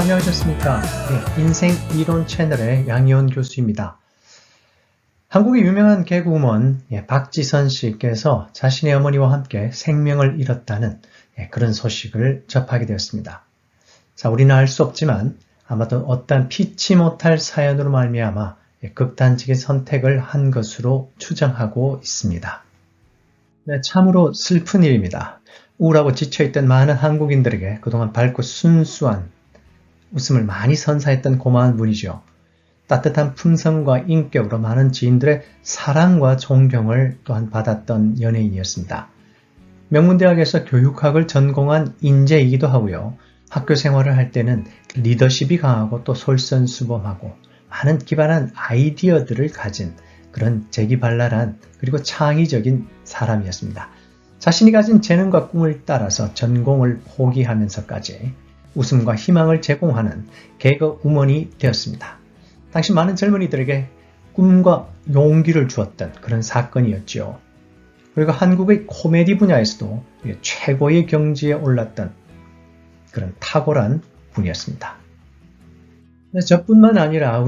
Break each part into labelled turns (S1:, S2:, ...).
S1: 안녕하셨습니까? 네, 인생 이론 채널의 양희원 교수입니다. 한국의 유명한 개그우먼 박지선 씨께서 자신의 어머니와 함께 생명을 잃었다는 그런 소식을 접하게 되었습니다. 자, 우리는 알 수 없지만 아마도 어떤 피치 못할 사연으로 말미암아 극단적인 선택을 한 것으로 추정하고 있습니다. 네, 참으로 슬픈 일입니다. 우울하고 지쳐있던 많은 한국인들에게 그동안 밝고 순수한 웃음을 많이 선사했던 고마운 분이죠. 따뜻한 품성과 인격으로 많은 지인들의 사랑과 존경을 또한 받았던 연예인이었습니다. 명문대학에서 교육학을 전공한 인재이기도 하고요. 학교 생활을 할 때는 리더십이 강하고 또 솔선수범하고 많은 기발한 아이디어들을 가진 그런 재기발랄한 그리고 창의적인 사람이었습니다. 자신이 가진 재능과 꿈을 따라서 전공을 포기하면서까지 웃음과 희망을 제공하는 개그우먼이 되었습니다. 당시 많은 젊은이들에게 꿈과 용기를 주었던 그런 사건이었죠. 그리고 한국의 코미디 분야에서도 최고의 경지에 올랐던 그런 탁월한 분이었습니다. 저뿐만 아니라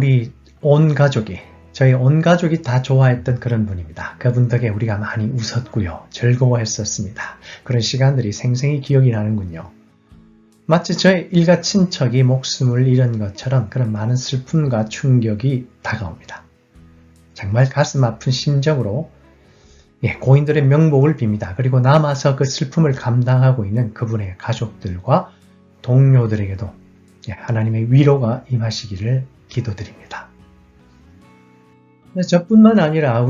S1: 저희 온 가족이 다 좋아했던 그런 분입니다. 그분 덕에 우리가 많이 웃었고요. 즐거워했었습니다. 그런 시간들이 생생히 기억이 나는군요. 마치 저의 일가 친척이 목숨을 잃은 것처럼 그런 많은 슬픔과 충격이 다가옵니다. 정말 가슴 아픈 심정으로 고인들의 명복을 빕니다. 그리고 남아서 그 슬픔을 감당하고 있는 그분의 가족들과 동료들에게도 하나님의 위로가 임하시기를 기도드립니다. 저뿐만 아니라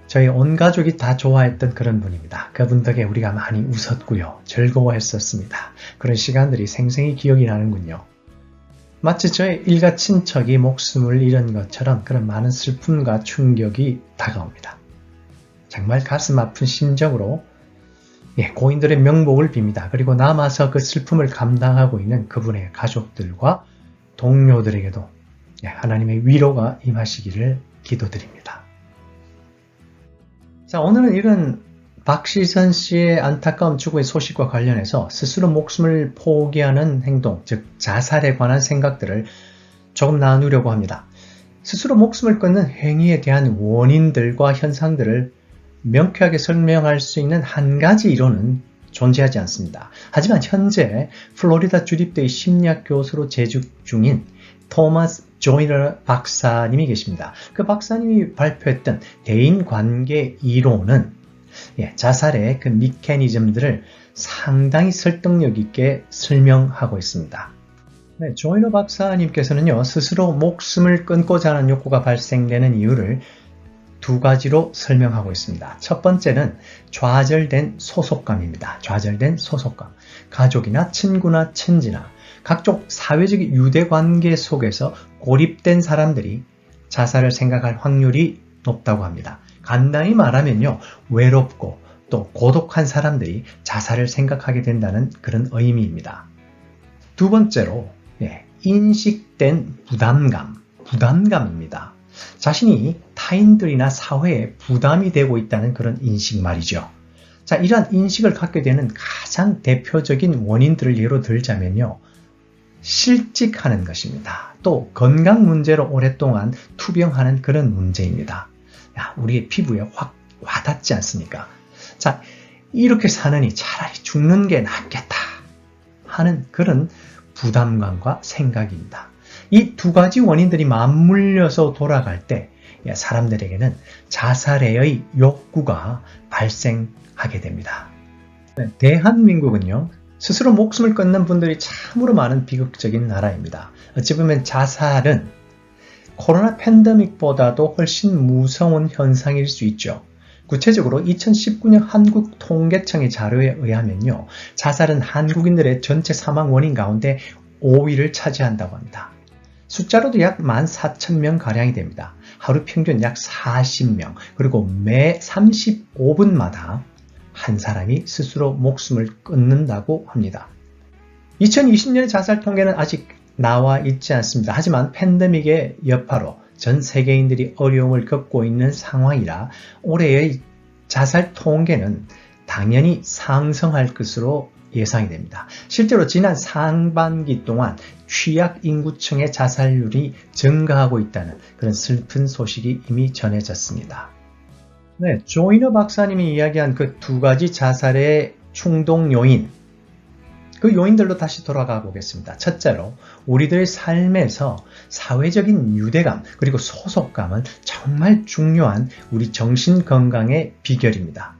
S1: 저희 온 가족이 다 좋아했던 그런 분입니다. 그분 덕에 우리가 많이 웃었고요. 즐거워했었습니다. 그런 시간들이 생생히 기억이 나는군요. 마치 저의 일가 친척이 목숨을 잃은 것처럼 그런 많은 슬픔과 충격이 다가옵니다. 정말 가슴 아픈 심정으로 고인들의 명복을 빕니다. 그리고 남아서 그 슬픔을 감당하고 있는 그분의 가족들과 동료들에게도 하나님의 위로가 임하시기를 기도드립니다. 자, 오늘은 이런 박지선 씨의 안타까운 죽음의 소식과 관련해서 스스로 목숨을 포기하는 행동, 즉 자살에 관한 생각들을 조금 나누려고 합니다. 스스로 목숨을 끊는 행위에 대한 원인들과 현상들을 명쾌하게 설명할 수 있는 한 가지 이론은 존재하지 않습니다. 하지만 현재 플로리다 주립대의 심리학 교수로 재직 중인 토마스 조이너 박사님이 계십니다. 그 박사님이 발표했던 대인관계 이론은 자살의 그 미케니즘들을 상당히 설득력 있게 설명하고 있습니다. 조이너 박사님께서는요, 스스로 목숨을 끊고자 하는 욕구가 발생되는 이유를 두 가지로 설명하고 있습니다. 첫 번째는 좌절된 소속감입니다. 좌절된 소속감. 가족이나 친구나 친지나 각종 사회적 유대관계 속에서 고립된 사람들이 자살을 생각할 확률이 높다고 합니다. 간단히 말하면요, 외롭고 또 고독한 사람들이 자살을 생각하게 된다는 그런 의미입니다. 두 번째로 인식된 부담감입니다. 자신이 타인들이나 사회에 부담이 되고 있다는 그런 인식 말이죠. 자, 이러한 인식을 갖게 되는 가장 대표적인 원인들을 예로 들자면요, 실직하는 것입니다. 또 건강 문제로 오랫동안 투병하는 그런 문제입니다. 우리의 피부에 확 와닿지 않습니까? 자, 이렇게 사느니 차라리 죽는 게 낫겠다 하는 그런 부담감과 생각입니다. 이 두 가지 원인들이 맞물려서 돌아갈 때 사람들에게는 자살의 욕구가 발생하게 됩니다. 대한민국은요, 스스로 목숨을 끊는 분들이 참으로 많은 비극적인 나라입니다. 어찌 보면 자살은 코로나 팬데믹보다도 훨씬 무서운 현상일 수 있죠. 구체적으로 2019년 한국통계청의 자료에 의하면요, 자살은 한국인들의 전체 사망 원인 가운데 5위를 차지한다고 합니다. 숫자로도 약 14,000명가량이 됩니다. 하루 평균 약 40명, 그리고 매 35분마다 한 사람이 스스로 목숨을 끊는다고 합니다. 2020년의 자살 통계는 아직 나와 있지 않습니다. 하지만 팬데믹의 여파로 전 세계인들이 어려움을 겪고 있는 상황이라 올해의 자살 통계는 당연히 상승할 것으로 예상이 됩니다. 실제로 지난 상반기 동안 취약 인구층의 자살률이 증가하고 있다는 그런 슬픈 소식이 이미 전해졌습니다. 네, 조이너 박사님이 이야기한 그 두 가지 자살의 충동 요인, 그 요인들로 다시 돌아가 보겠습니다. 첫째로 우리들의 삶에서 사회적인 유대감 그리고 소속감은 정말 중요한 우리 정신 건강의 비결입니다.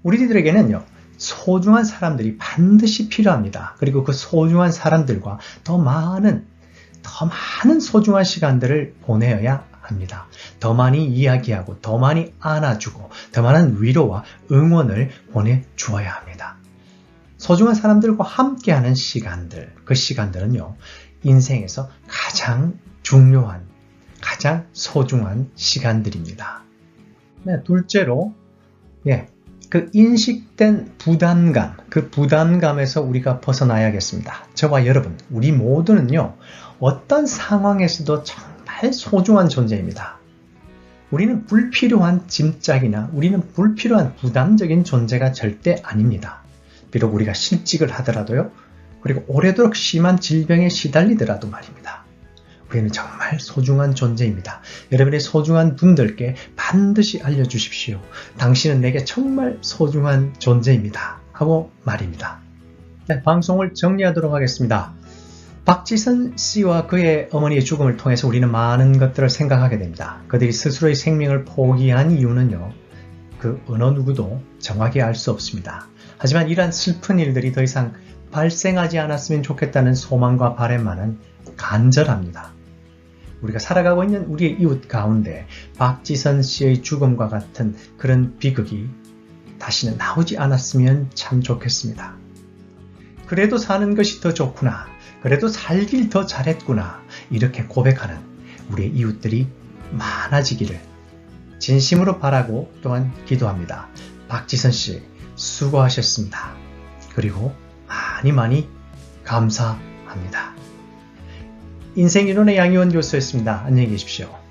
S1: 우리들에게는요, 소중한 사람들이 반드시 필요합니다. 그리고 그 소중한 사람들과 더 많은 소중한 시간들을 보내어야 합니다. 더 많이 이야기하고 더 많이 안아주고 더 많은 위로와 응원을 보내주어야 합니다. 소중한 사람들과 함께하는 시간들, 그 시간들은요, 인생에서 가장 중요한, 가장 소중한 시간들입니다. 네, 둘째로, 그 인식된 부담감, 그 부담감에서 우리가 벗어나야겠습니다. 저와 여러분, 우리 모두는요, 어떤 상황에서도 정말 소중한 존재입니다. 우리는 불필요한 짐짝이나 우리는 불필요한 부담적인 존재가 절대 아닙니다. 비록 우리가 실직을 하더라도요, 그리고 오래도록 심한 질병에 시달리더라도 말입니다. 우리는 정말 소중한 존재입니다. 여러분의 소중한 분들께 반드시 알려주십시오. 당신은 내게 정말 소중한 존재입니다. 하고 말입니다. 네, 방송을 정리하도록 하겠습니다. 박지선 씨와 그의 어머니의 죽음을 통해서 우리는 많은 것들을 생각하게 됩니다. 그들이 스스로의 생명을 포기한 이유는요, 그 어느 누구도 정확히 알 수 없습니다. 하지만 이러한 슬픈 일들이 더 이상 발생하지 않았으면 좋겠다는 소망과 바람만은 간절합니다. 우리가 살아가고 있는 우리의 이웃 가운데 박지선 씨의 죽음과 같은 그런 비극이 다시는 나오지 않았으면 참 좋겠습니다. 그래도 사는 것이 더 좋구나. 그래도 살길 더 잘했구나. 이렇게 고백하는 우리의 이웃들이 많아지기를 진심으로 바라고 또한 기도합니다. 박지선 씨 수고하셨습니다. 그리고 많이 감사합니다. 인생이론의 양희원 교수였습니다. 안녕히 계십시오.